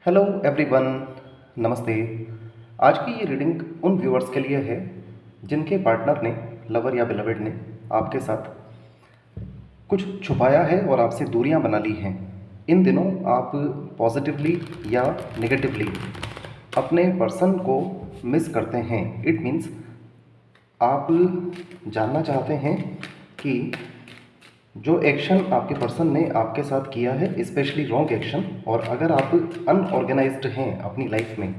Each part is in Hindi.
हेलो एवरीवन, नमस्ते। आज की ये रीडिंग उन व्यूअर्स के लिए है जिनके पार्टनर ने, लवर या बिलवेड ने आपके साथ कुछ छुपाया है और आपसे दूरियां बना ली हैं। इन दिनों आप पॉजिटिवली या नेगेटिवली अपने पर्सन को मिस करते हैं। इट मीन्स आप जानना चाहते हैं कि जो एक्शन आपके पर्सन ने आपके साथ किया है, स्पेशली रॉन्ग एक्शन, और अगर आप अनऑर्गेनाइज्ड हैं अपनी लाइफ में,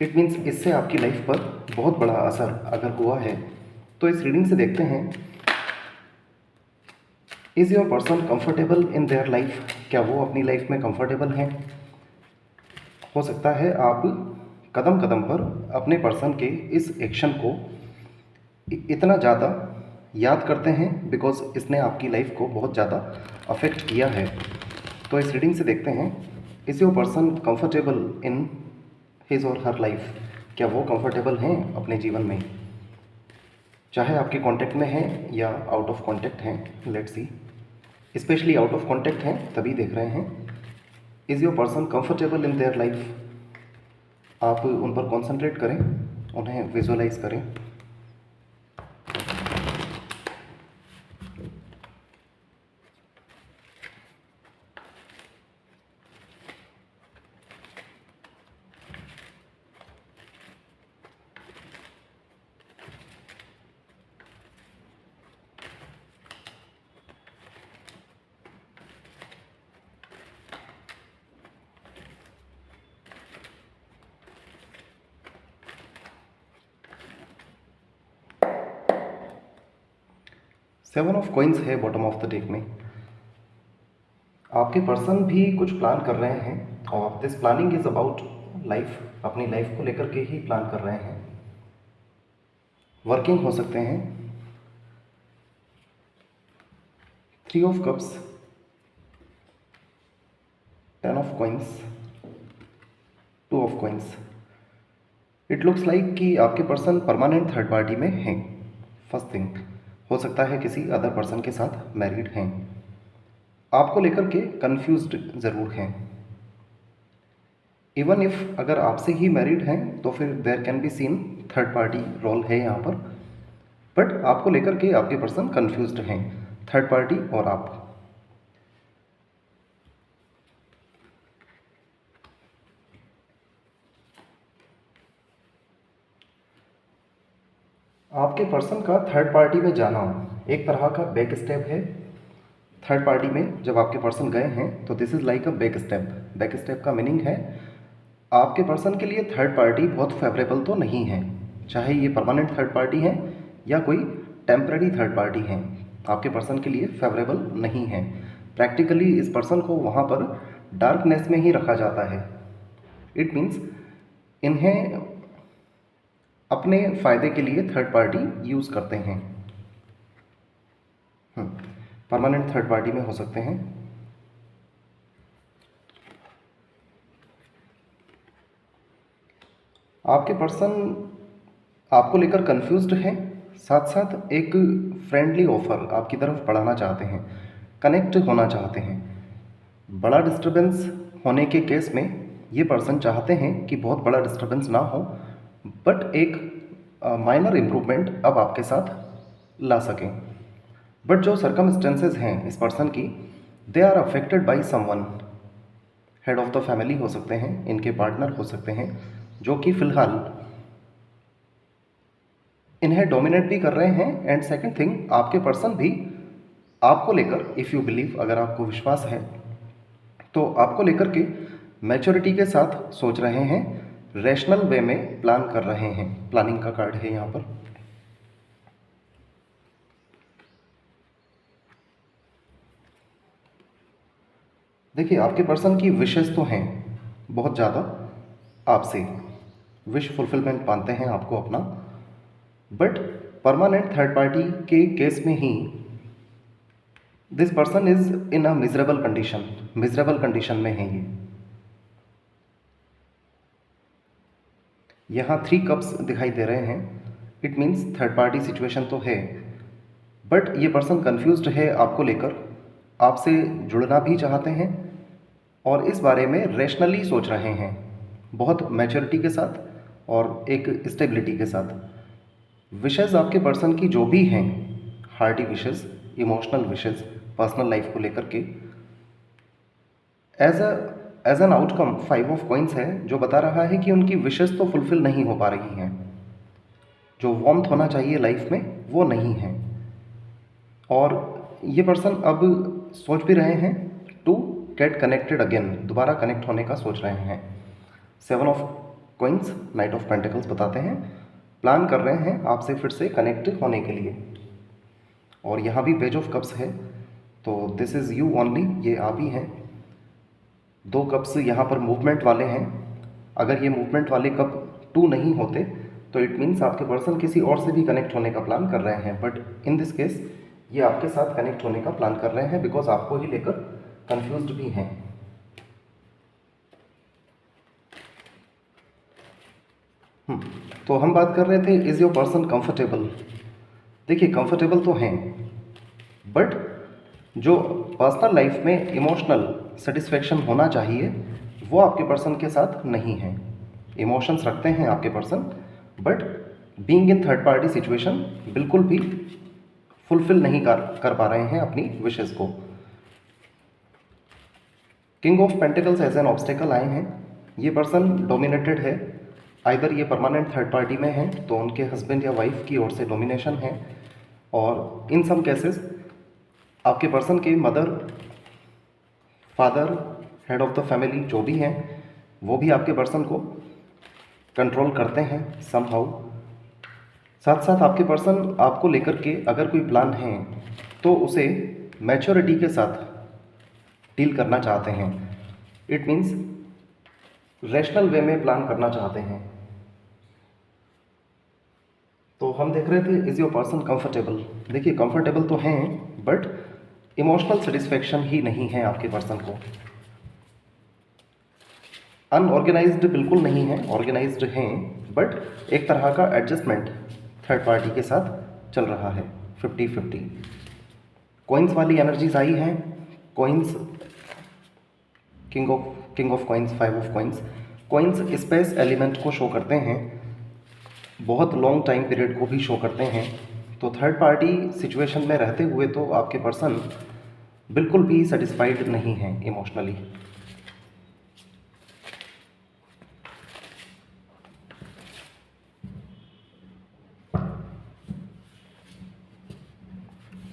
इट मीन्स इससे आपकी लाइफ पर बहुत बड़ा असर अगर हुआ है, तो इस रीडिंग से देखते हैं, is your person comfortable in their life? क्या वो अपनी लाइफ में कंफर्टेबल हैं? हो सकता है आप कदम कदम पर अपने पर्सन के इस एक्शन को इतना ज़्यादा याद करते हैं बिकॉज इसने आपकी लाइफ को बहुत ज़्यादा अफेक्ट किया है। तो इस रीडिंग से देखते हैं, is your person comfortable in his और हर लाइफ? क्या वो कंफर्टेबल हैं अपने जीवन में, चाहे आपके कांटेक्ट में हैं या आउट ऑफ कांटेक्ट हैं? Let's see. Specially out of contact हैं तभी देख रहे हैं। Is your person comfortable in their life? आप उन पर कॉन्सेंट्रेट करें, उन्हें विजुअलाइज करें। सेवन ऑफ कॉइंस है बॉटम ऑफ द डेक में। आपके पर्सन भी कुछ प्लान कर रहे हैं और this planning is about life, अपनी लाइफ को लेकर के ही प्लान कर रहे हैं। वर्किंग हो सकते हैं। Three of cups, ten of coins, two of coins. It looks like कि आपके पर्सन परमानेंट थर्ड पार्टी में हैं। फर्स्ट थिंग, हो सकता है किसी अदर पर्सन के साथ मैरिड हैं। आपको लेकर के कंफ्यूज्ड ज़रूर हैं। इवन इफ अगर आपसे ही मैरिड हैं तो फिर there can be seen third party role है यहाँ पर, बट आपको लेकर के आपके पर्सन कंफ्यूज्ड हैं, थर्ड पार्टी और आप। आपके पर्सन का थर्ड पार्टी में जाना एक तरह का बैक स्टेप है। थर्ड पार्टी में जब आपके पर्सन गए हैं तो this is like a back step. Back step का मीनिंग है आपके पर्सन के लिए थर्ड पार्टी बहुत फेवरेबल तो नहीं है, चाहे ये परमानेंट थर्ड पार्टी है या कोई टेम्पररी थर्ड पार्टी है, आपके पर्सन के लिए फेवरेबल नहीं है। प्रैक्टिकली इस पर्सन को वहाँ पर डार्कनेस में ही रखा जाता है। इट मीन्स इन्हें अपने फ़ायदे के लिए थर्ड पार्टी यूज़ करते हैं। परमानेंट थर्ड पार्टी में हो सकते हैं। आपके पर्सन आपको लेकर कंफ्यूज्ड हैं, साथ साथ एक फ्रेंडली ऑफर आपकी तरफ बढ़ाना चाहते हैं, कनेक्ट होना चाहते हैं। बड़ा डिस्टरबेंस होने के केस में ये पर्सन चाहते हैं कि बहुत बड़ा डिस्टरबेंस ना हो, बट एक माइनर इम्प्रूवमेंट अब आपके साथ ला सकें। बट जो सर्कमस्टेंसेस हैं इस पर्सन की, they are affected by someone. Head of the family हो सकते हैं, इनके पार्टनर हो सकते हैं, जो कि फ़िलहाल इन्हें डोमिनेट भी कर रहे हैं। एंड सेकंड थिंग, आपके पर्सन भी आपको लेकर, इफ़ यू बिलीव, अगर आपको विश्वास है तो आपको लेकर के मैच्योरिटी के साथ सोच रहे हैं, रैशनल वे में प्लान कर रहे हैं। प्लानिंग का कार्ड है यहाँ पर। देखिए, आपके पर्सन की विशेस तो हैं बहुत ज़्यादा, आपसे विश फुलफिलमेंट मानते हैं आपको अपना, बट परमानेंट थर्ड पार्टी के केस में ही this person is in a miserable condition. Miserable condition में है ये। यहाँ थ्री कप्स दिखाई दे रहे हैं। It means third party situation तो है, बट ये पर्सन कंफ्यूज्ड है आपको लेकर, आपसे जुड़ना भी चाहते हैं, और इस बारे में रैशनली सोच रहे हैं, बहुत मैच्योरिटी के साथ और एक स्टेबिलिटी के साथ। विशेज़ आपके पर्सन की जो भी हैं, hearty wishes, emotional wishes, personal life को लेकर के, as an outcome 5 of coins है, जो बता रहा है कि उनकी विशेज़ तो फुलफ़िल नहीं हो पा रही हैं, जो वार्मथ होना चाहिए लाइफ में वो नहीं है। और ये पर्सन अब सोच भी रहे हैं टू गेट कनेक्टेड अगेन, दोबारा कनेक्ट होने का सोच रहे हैं। 7 of coins, night of pentacles बताते हैं प्लान कर रहे हैं आपसे फिर से कनेक्ट होने के लिए। और यहाँ भी पेज ऑफ कप्स है, तो दिस इज़ यू ओनली, ये आप ही हैं। 2 कप्स यहाँ पर मूवमेंट वाले हैं। अगर ये मूवमेंट वाले कप 2 नहीं होते तो इट मीन्स आपके पर्सन किसी और से भी कनेक्ट होने का प्लान कर रहे हैं, बट इन दिस केस ये आपके साथ कनेक्ट होने का प्लान कर रहे हैं बिकॉज आपको ही लेकर कंफ्यूज्ड भी हैं। तो हम बात कर रहे थे इज़ योर पर्सन कंफर्टेबल। देखिए कंफर्टेबल तो हैं, बट जो पर्सनल लाइफ में इमोशनल सेटिस्फेक्शन होना चाहिए वो आपके पर्सन के साथ नहीं है। इमोशंस रखते हैं आपके person, but being in third party situation बिल्कुल भी फुलफिल नहीं कर पा रहे हैं अपनी विशेस को। King of pentacles as an obstacle आए हैं। ये पर्सन डोमिनेटेड है, आइदर ये परमानेंट थर्ड पार्टी में है तो उनके हस्बैंड या वाइफ की ओर से डोमिनेशन है, और इन सम केसेस आपके पर्सन के mother, father, head of the family जो भी हैं वो भी आपके पर्सन को कंट्रोल करते हैं समहाउ। साथ साथ आपके पर्सन आपको लेकर के अगर कोई प्लान है तो उसे मैच्योरिटी के साथ डील करना चाहते हैं। इट मीन्स रैशनल वे में प्लान करना चाहते हैं। तो हम देख रहे थे इज़ योर पर्सन कंफर्टेबल। देखिए कंफर्टेबल तो हैं, बट इमोशनल सेटिस्फेक्शन ही नहीं है आपके पर्सन को। अनऑर्गेनाइज्ड बिल्कुल नहीं है, ऑर्गेनाइज्ड हैं, बट एक तरह का एडजस्टमेंट थर्ड पार्टी के साथ चल रहा है 50-50। कॉइन्स वाली एनर्जीज आई हैं। Coins, king of coins, 5 of coins. Coins space element को शो करते हैं, बहुत लॉन्ग टाइम पीरियड को भी शो करते हैं। तो थर्ड पार्टी सिचुएशन में रहते हुए तो आपके पर्सन बिल्कुल भी सेटिस्फाइड नहीं है इमोशनली।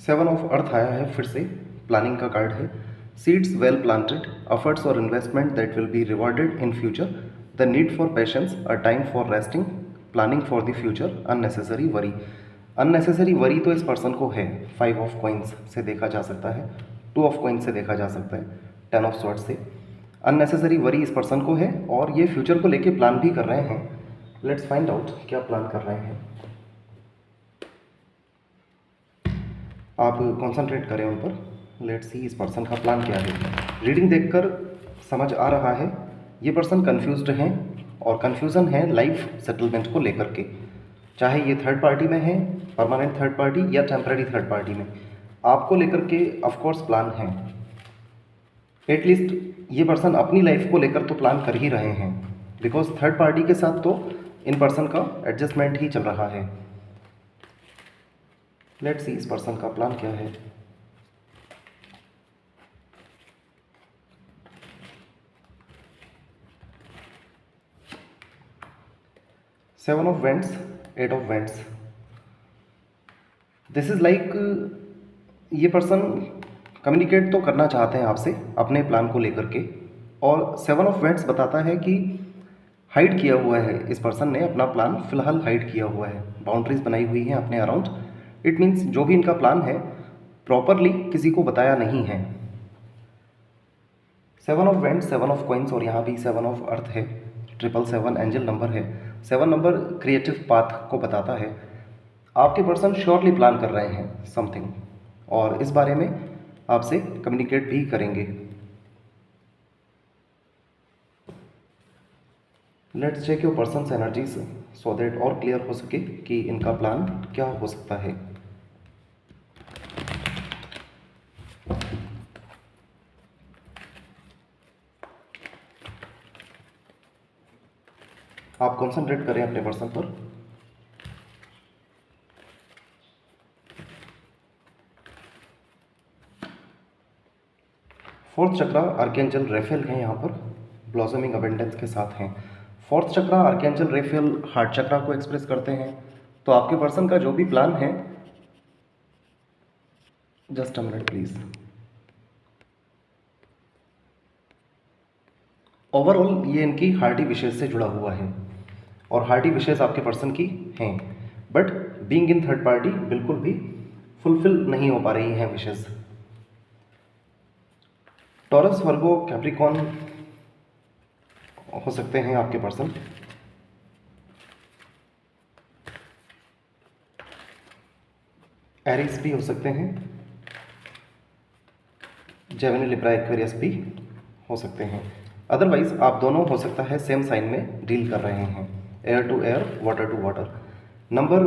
सेवन ऑफ अर्थ आया है, फिर से प्लानिंग का कार्ड है। सीड्स वेल प्लांटेड, एफर्ट्स और investment that will be rewarded in future, the need for patience, a time for resting, planning for the future, unnecessary worry. Unnecessary worry तो इस पर्सन को है, 5 ऑफ कॉइन्स से देखा जा सकता है, 2 ऑफ कॉइन्स से देखा जा सकता है, 10 ऑफ स्वॉर्ड्स से। अननेसेसरी वरी इस पर्सन को है और ये फ्यूचर को लेके प्लान भी कर रहे हैं। लेट्स फाइंड आउट क्या प्लान कर रहे हैं। आप कंसंट्रेट करें उन पर। लेट्स सी इस पर्सन का प्लान क्या है। रीडिंग देखकर समझ आ रहा है ये पर्सन कंफ्यूज्ड हैं, और कंफ्यूजन है लाइफ सेटलमेंट को लेकर के, चाहे ये थर्ड पार्टी में है, परमानेंट थर्ड पार्टी या टेम्पररी थर्ड पार्टी में, आपको लेकर के ऑफकोर्स प्लान है। एटलीस्ट ये पर्सन अपनी लाइफ को लेकर तो प्लान कर ही रहे हैं, बिकॉज थर्ड पार्टी के साथ तो इन पर्सन का एडजस्टमेंट ही चल रहा है। लेट्स सी इस पर्सन का प्लान क्या है। Seven of vents, 8 of vents. This is like ये पर्सन कम्युनिकेट तो करना चाहते हैं आपसे अपने प्लान को लेकर के, और 7 ऑफ वेंट्स बताता है कि हाइड किया हुआ है इस पर्सन ने अपना प्लान, फिलहाल हाइड किया हुआ है, बाउंड्रीज बनाई हुई हैं अपने अराउंड। इट मीन्स जो भी इनका प्लान है प्रॉपरली किसी को बताया नहीं है। 7 ऑफ वेंट, 7 ऑफ कॉइन्स, और यहाँ भी 7 ऑफ अर्थ है, 777 एंजल नंबर है। 7 नंबर क्रिएटिव पाथ को बताता है। आपके पर्सन श्योरली प्लान कर रहे हैं समथिंग, और इस बारे में आपसे कम्युनिकेट भी करेंगे। Let's check your person's energies so that और क्लियर हो सके कि इनका प्लान क्या हो सकता है। आप कॉन्सेंट्रेट करें अपने पर्सन पर। फोर्थ चक्रा आर्कएंजल रेफेल हैं, यहाँ पर ब्लॉसमिंग अबेंडेंस के साथ हैं। फोर्थ चक्रा आर्कएंजल रेफेल हार्ट चक्रा को एक्सप्रेस करते हैं। तो आपके पर्सन का जो भी प्लान है, just a minute please, overall ये इनकी हार्टी विशेष से जुड़ा हुआ है और हार्टी विशेष आपके पर्सन की हैं, but being in third party बिल्कुल भी फुलफिल नहीं हो पा रही हैं विशेष। टॉरस, वर्गो, कैप्रिकॉन हो सकते हैं आपके पर्सन। एरिस भी हो सकते हैं, जेमिनी, लिब्रा, एक्वेरियस भी हो सकते हैं। अदरवाइज आप दोनों हो सकता है सेम साइन में डील कर रहे हैं, air to air, water to water. Number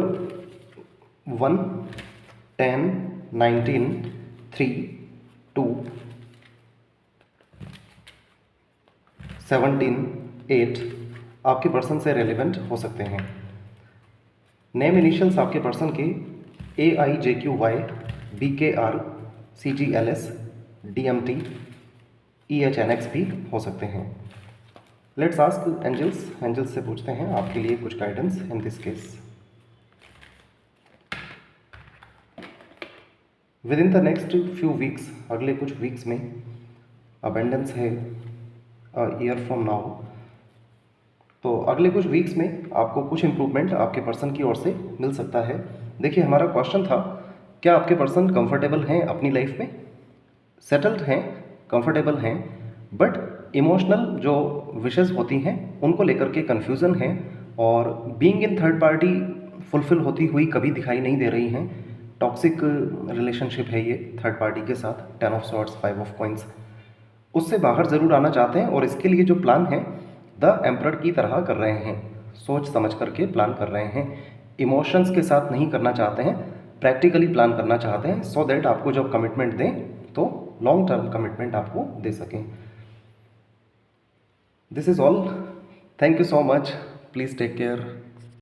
1, 10, 19, 3, 2, 17, 8 आपके पर्सन से रेलिवेंट हो सकते हैं। नेम इनिशियल्स आपके पर्सन के AIJQY, BKR, CGLS, DMT, EHNX भी हो सकते हैं। लेट्स आस्क एंजल्स, एंजल्स से पूछते हैं आपके लिए कुछ guidance in this case. With in the next few weeks, अगले कुछ वीक्स में अबेंडेंस है ईयर फ्रॉम नाउ, तो अगले कुछ वीक्स में आपको कुछ इम्प्रूवमेंट आपके पर्सन की ओर से मिल सकता है। देखिए, हमारा क्वेश्चन था, क्या आपके पर्सन कंफर्टेबल हैं अपनी लाइफ में, सेटल्ड हैं, कंफर्टेबल हैं, बट इमोशनल जो विशेस होती हैं उनको लेकर के कन्फ्यूज़न है, और being in third party fulfil होती हुई कभी दिखाई नहीं दे रही हैं। टॉक्सिक रिलेशनशिप है ये थर्ड पार्टी के साथ, 10 ऑफ सॉर्ड्स, 5 ऑफ कॉइंस, उससे बाहर ज़रूर आना चाहते हैं, और इसके लिए जो प्लान है द एम्परर की तरह कर रहे हैं, सोच समझ करके प्लान कर रहे हैं, इमोशंस के साथ नहीं करना चाहते हैं, प्रैक्टिकली प्लान करना चाहते हैं, सो दैट आपको जब कमिटमेंट दें तो लॉन्ग टर्म कमिटमेंट आपको दे सकें। This is all, thank you so much, please take care.